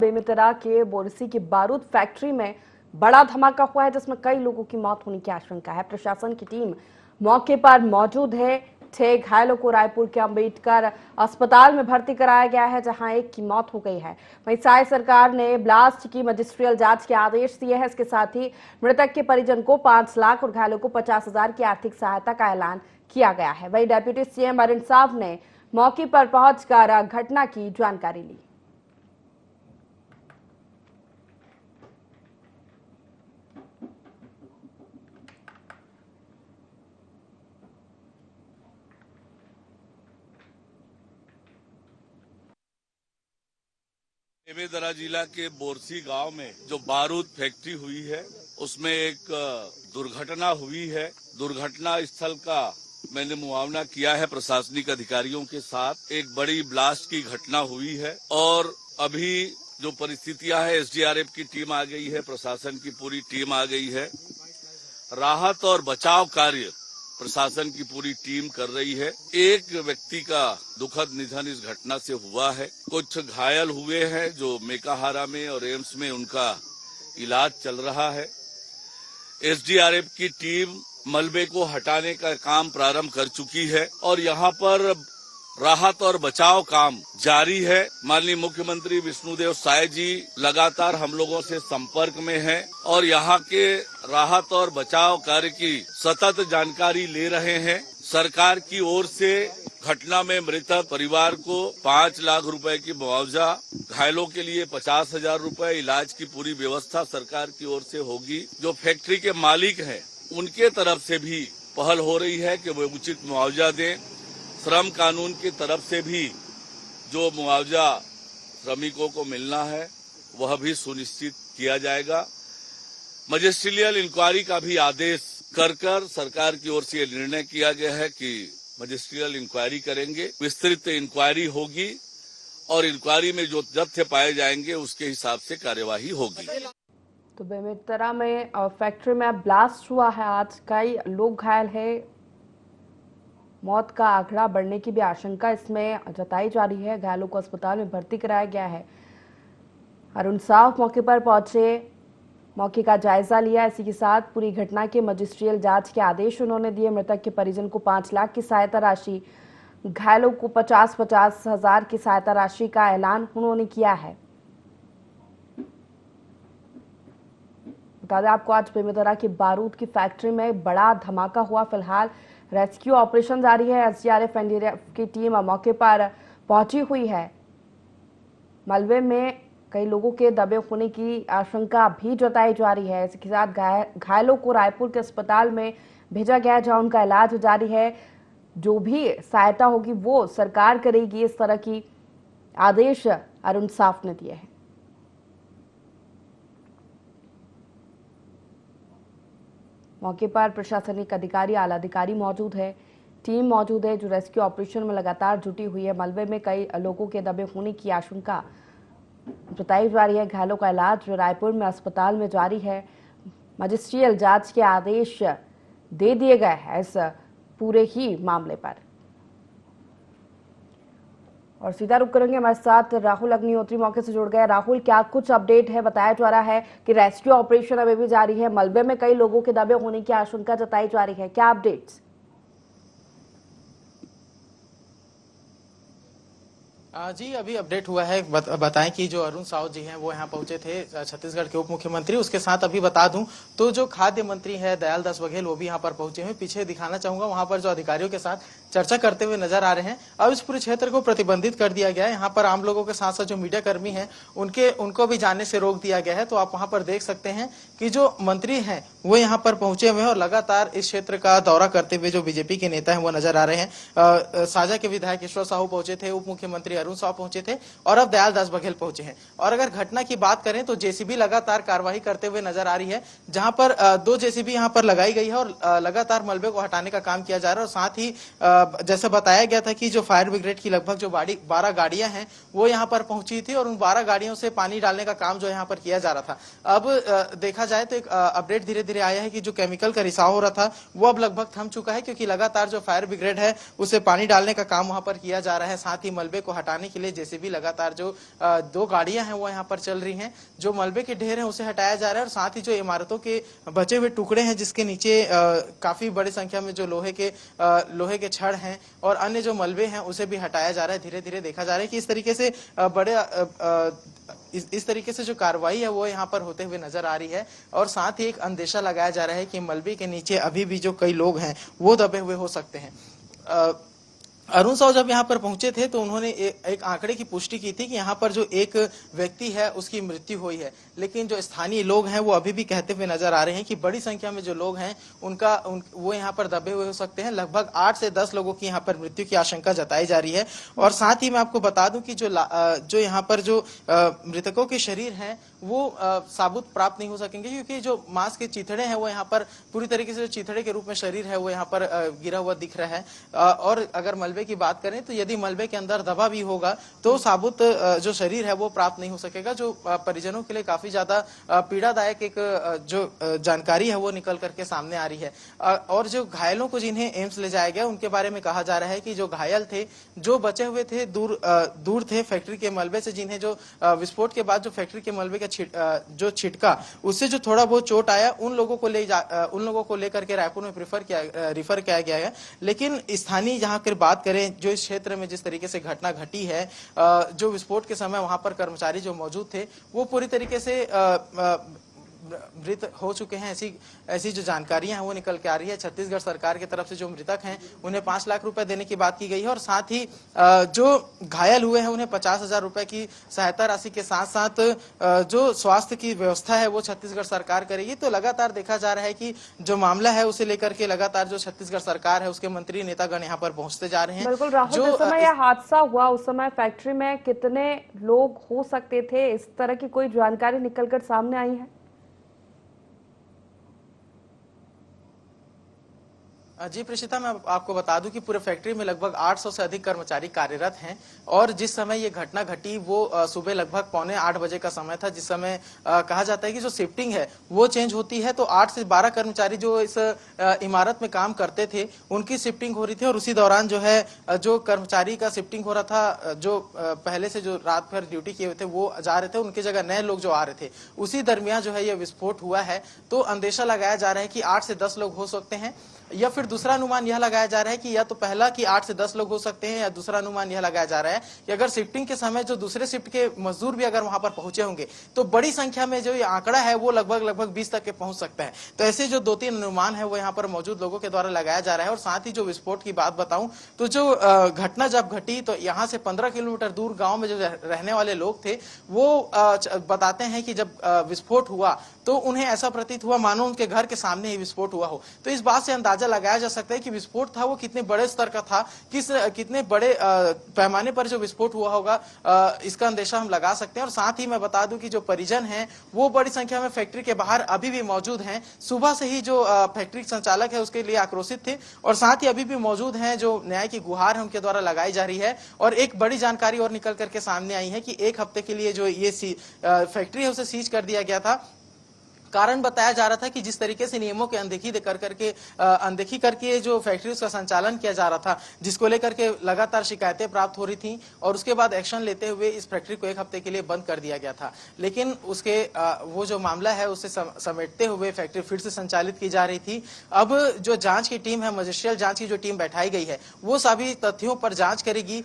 बेमेतरा के बोरसी की बारूद फैक्ट्री में बड़ा धमाका हुआ है, जिसमें कई लोगों की मौत होने की आशंका है। प्रशासन की टीम मौके पर मौजूद है। 6 घायलों को रायपुर के अंबेडकर अस्पताल में भर्ती कराया गया है, जहां एक की मौत हो गई है। वहीं साय सरकार ने ब्लास्ट की मजिस्ट्रियल जांच के आदेश दिए हैं। इसके साथ ही मृतक के परिजन को 5 लाख और घायलों को 50,000 की आर्थिक सहायता का ऐलान किया गया है। वहीं डेप्यूटी सीएम अरुण साव ने मौके पर पहुंचकर घटना की जानकारी ली। बेमेतरा जिला के बोरसी गांव में जो बारूद फैक्ट्री हुई है, उसमें एक दुर्घटना हुई है। दुर्घटना स्थल का मैंने मुआवना किया है प्रशासनिक अधिकारियों के साथ। एक बड़ी ब्लास्ट की घटना हुई है और अभी जो परिस्थितियां है, एसडीआरएफ की टीम आ गई है, प्रशासन की पूरी टीम आ गई है। राहत और बचाव कार्य प्रशासन की पूरी टीम कर रही है। एक व्यक्ति का दुखद निधन इस घटना से हुआ है। कुछ घायल हुए हैं जो मेकाहारा में और एम्स में उनका इलाज चल रहा है। एसडीआरएफ की टीम मलबे को हटाने का काम प्रारंभ कर चुकी है और यहाँ पर राहत और बचाव काम जारी है। माननीय मुख्यमंत्री विष्णुदेव साय जी लगातार हम लोगों से संपर्क में हैं और यहाँ के राहत और बचाव कार्य की सतत जानकारी ले रहे हैं। सरकार की ओर से घटना में मृतक परिवार को 5 लाख रुपए की मुआवजा, घायलों के लिए 50,000 रुपए, इलाज की पूरी व्यवस्था सरकार की ओर से होगी। जो फैक्ट्री के मालिक हैं, उनके तरफ से भी पहल हो रही है कि वो उचित मुआवजा दें। श्रम कानून की तरफ से भी जो मुआवजा श्रमिकों को मिलना है वह भी सुनिश्चित किया जाएगा। मजिस्ट्रियल इंक्वायरी का भी आदेश कर सरकार की ओर से निर्णय किया गया है कि मजिस्ट्रियल इंक्वायरी करेंगे। विस्तृत इंक्वायरी होगी और इंक्वायरी में जो तथ्य पाए जाएंगे उसके हिसाब से कार्यवाही होगी। तो बेमेतरा में फैक्ट्री में ब्लास्ट हुआ है, आज कई लोग घायल है। मौत का आंकड़ा बढ़ने की भी आशंका इसमें जताई जा रही है। घायलों को अस्पताल में भर्ती कराया गया है। अरुण साव मौके पर पहुंचे, मौके का जायजा लिया। इसी के साथ पूरी घटना के मजिस्ट्रियल जांच के आदेश उन्होंने दिए। मृतक के परिजन को 5 लाख की सहायता राशि, घायलों को 50,000 की सहायता राशि का ऐलान उन्होंने किया है। बता दें आपको, आज बेमेतरा की बारूद की फैक्ट्री में बड़ा धमाका हुआ। फिलहाल रेस्क्यू ऑपरेशन जारी है। एसडीआरएफ एनडीआरएफ की टीम मौके पर पहुंची हुई है। मलबे में कई लोगों के दबे होने की आशंका भी जताई जा रही है। इसके साथ घायलों को रायपुर के अस्पताल में भेजा गया, जहां उनका इलाज जारी है। जो भी सहायता होगी वो सरकार करेगी, इस तरह की आदेश अरुण साव ने दिए हैं। मौके पर प्रशासनिक अधिकारी, आला अधिकारी मौजूद है, टीम मौजूद है जो रेस्क्यू ऑपरेशन में लगातार जुटी हुई है। मलबे में कई लोगों के दबे होने की आशंका जताई जा रही है। घायलों का इलाज रायपुर में अस्पताल में जारी है। मजिस्ट्रियल जांच के आदेश दे दिए गए हैं इस पूरे ही मामले पर। और सीधा रुक करेंगे, हमारे साथ राहुल अग्निहोत्री मौके से जुड़ गए। राहुल, क्या कुछ अपडेट है? बताया जा रहा है कि रेस्क्यू ऑपरेशन अभी भी जारी है। मलबे में कई लोगों के दबे होने की आशंका जताई जा रही है, क्या अपडेट्स? जी, अभी अपडेट हुआ है। बताएं कि जो अरुण साव जी हैं वो यहाँ पहुंचे थे, छत्तीसगढ़ के उप मुख्यमंत्री। उसके साथ अभी बता दूं तो जो खाद्य मंत्री है दयाल दास बघेल, वो भी यहाँ पर पहुंचे हैं। पीछे दिखाना चाहूंगा, वहां पर जो अधिकारियों के साथ चर्चा करते हुए नजर आ रहे हैं। अब इस पूरे क्षेत्र को प्रतिबंधित कर दिया गया है। यहाँ पर आम लोगों के साथ साथ जो मीडिया कर्मी हैं उनको भी जाने से रोक दिया गया है। तो आप वहां पर देख सकते हैं कि जो मंत्री हैं वो यहाँ पर पहुंचे हुए हैं और लगातार इस क्षेत्र का दौरा करते हुए जो बीजेपी के नेता है वो नजर आ रहे हैं। साजा के विधायक ईश्वर साहू पहुंचे थे, उप मुख्यमंत्री अरुण साव पहुंचे थे और अब दयाल दास बघेल पहुंचे हैं। और अगर घटना की बात करें तो जेसीबी लगातार कार्रवाई करते हुए नजर आ रही है, जहां पर 2 जेसीबी यहां पर लगाई गई है और लगातार मलबे को हटाने का काम किया जा रहा है। और साथ ही जैसे बताया गया था कि जो फायर ब्रिगेड की लगभग जो 12 गाड़ियां हैं वो यहाँ पर पहुंची थी और उन 12 गाड़ियों से पानी डालने का काम जो यहाँ पर किया जा रहा था। अब देखा जाए तो एक अपडेट धीरे धीरे आया है कि जो केमिकल का रिसाव हो रहा था वो अब लगभग थम चुका है, क्योंकि लगातार जो फायर ब्रिगेड है उसे पानी डालने का काम वहां पर किया जा रहा है। साथ ही मलबे को हटाने के लिए जेसीबी लगातार जो 2 गाड़ियां हैं वो यहाँ पर चल रही हैं। जो मलबे के ढेर हैं उसे हटाया जा रहा है और साथ ही जो इमारतों के बचे हुए टुकड़े हैं जिसके नीचे काफी बड़ी संख्या में जो लोहे के छड़ हैं और अन्य जो मलबे हैं उसे भी हटाया जा रहा है। धीरे धीरे देखा जा रहा है कि इस तरीके से इस तरीके से जो कार्रवाई है वो यहाँ पर होते हुए नजर आ रही है और साथ ही एक अंदेशा लगाया जा रहा है कि मलबे के नीचे अभी भी जो कई लोग हैं वो दबे हुए हो सकते हैं। अरुण साव जब यहाँ पर पहुंचे थे तो उन्होंने एक आंकड़े की पुष्टि की थी कि यहाँ पर जो एक व्यक्ति है उसकी मृत्यु हुई है, लेकिन जो स्थानीय लोग हैं वो अभी भी कहते हुए नजर आ रहे हैं कि बड़ी संख्या में जो लोग हैं वो यहाँ पर दबे हुए हो सकते हैं। लगभग 8 से 10 लोगों की यहाँ पर मृत्यु की आशंका जताई जा रही है। और साथ ही मैं आपको बता दूं कि जो यहाँ पर जो मृतकों के शरीर हैं वो साबुत प्राप्त नहीं हो सकेंगे, क्योंकि जो मांस के चिथड़े हैं वो यहाँ पर पूरी तरीके से जो चिथड़े के रूप में शरीर है वो यहाँ पर गिरा हुआ दिख रहा है। और अगर मलबे की बात करें तो यदि मलबे के अंदर दबा भी होगा तो साबुत जो शरीर है वो प्राप्त नहीं हो सकेगा, जो परिजनों के लिए काफी ज्यादा पीड़ादायक एक जो जानकारी है वो निकल करके सामने आ रही है। और जो घायलों को जिन्हें एम्स ले जाया गया उनके बारे में कहा जा रहा है कि जो घायल थे, जो बचे हुए थे, दूर थे फैक्ट्री के मलबे से, जिन्हें जो विस्फोट के बाद जो फैक्ट्री के मलबे का जो छिटका उससे जो थोड़ा बहुत चोट आया उन लोगों को लेकर के रायपुर में रिफर किया गया है। लेकिन स्थानीय जहां कर बात करें, जो इस क्षेत्र में जिस तरीके से घटना घटी है, जो विस्फोट के समय वहां पर कर्मचारी जो मौजूद थे वो पूरी तरीके से मृत हो चुके हैं। ऐसी जो जानकारियां हैं वो निकल के आ रही है। छत्तीसगढ़ सरकार की तरफ से जो मृतक हैं उन्हें 5 लाख रुपए देने की बात की गई है और साथ ही जो घायल हुए हैं उन्हें 50,000 रुपए की सहायता राशि के साथ साथ जो स्वास्थ्य की व्यवस्था है वो छत्तीसगढ़ सरकार करेगी। तो लगातार देखा जा रहा है कि जो मामला है उसे लेकर के लगातार जो छत्तीसगढ़ सरकार है उसके मंत्री नेतागण यहाँ पर पहुंचते जा रहे हैं। बिल्कुल राहुल, जिस समय यह हादसा हुआ उस समय फैक्ट्री में कितने लोग हो सकते थे, इस तरह की कोई जानकारी निकलकर सामने आई है? जी प्रेषिता, मैं आपको बता दूं कि पूरे फैक्ट्री में लगभग 800 से अधिक कर्मचारी कार्यरत हैं और जिस समय ये घटना घटी वो सुबह लगभग 7:45 बजे का समय था, जिस समय कहा जाता है कि जो शिफ्टिंग है वो चेंज होती है। तो 8 से 12 कर्मचारी जो इस इमारत में काम करते थे उनकी शिफ्टिंग हो रही थी और उसी दौरान जो है जो कर्मचारी का शिफ्टिंग हो रहा था, जो पहले से जो रात भर ड्यूटी किए हुए थे वो जा रहे थे, उनकी जगह नए लोग जो आ रहे थे, उसी दरमियान जो है ये विस्फोट हुआ है। तो अंदेशा लगाया जा रहा है कि 8 से 10 लोग हो सकते हैं, या फिर दूसरा अनुमान यह लगाया जा रहा है कि या तो पहला कि 8 से 10 लोग हो सकते हैं, या दूसरा अनुमान यह लगाया जा रहा है कि अगर शिफ्टिंग के समय जो दूसरे शिफ्ट के मजदूर भी अगर वहां पर पहुंचे होंगे तो बड़ी संख्या में जो ये आंकड़ा है वो लगभग 20 तक के पहुंच सकता है। तो ऐसे जो 2-3 अनुमान है वो यहाँ पर मौजूद लोगों के द्वारा लगाया जा रहा है। और साथ ही जो विस्फोट की बात बताऊं तो जो घटना जब घटी तो यहाँ से 15 किलोमीटर दूर गाँव में जो रहने वाले लोग थे वो बताते हैं कि जब विस्फोट हुआ तो उन्हें ऐसा प्रतीत हुआ मानो उनके घर के सामने ही विस्फोट हुआ हो। तो इस बात से अंदाजा लगाया जा सकता है कि विस्फोट था वो कितने बड़े स्तर का था, कितने बड़े पैमाने पर जो विस्फोट हुआ होगा, इसका अंदेशा हम लगा सकते हैं। और साथ ही मैं बता दूं कि जो परिजन हैं वो बड़ी संख्या में फैक्ट्री के बाहर अभी भी मौजूद हैं। सुबह से ही जो फैक्ट्री संचालक है उसके लिए आक्रोशित थे और साथ ही अभी भी मौजूद हैं, जो न्याय की गुहार है उनके द्वारा लगाई जा रही है। और एक बड़ी जानकारी और निकल करके सामने आई है कि 1 हफ्ते के लिए जो ये फैक्ट्री है उसे सीज कर दिया गया था। कारण बताया जा रहा था कि जिस तरीके से नियमों की अनदेखी करके जो फैक्ट्री उसका संचालन किया जा रहा था, जिसको लेकर के लगातार शिकायतें प्राप्त हो रही थी और उसके बाद एक्शन लेते हुए इस फैक्ट्री को 1 हफ्ते के लिए बंद कर दिया गया था। लेकिन उसके वो जो मामला है उसे समेटते हुए फैक्ट्री फिर से संचालित की जा रही थी। अब जो जांच की टीम है, मजिस्ट्रियल जांच की जो टीम बैठाई गई है वो सभी तथ्यों पर जांच करेगी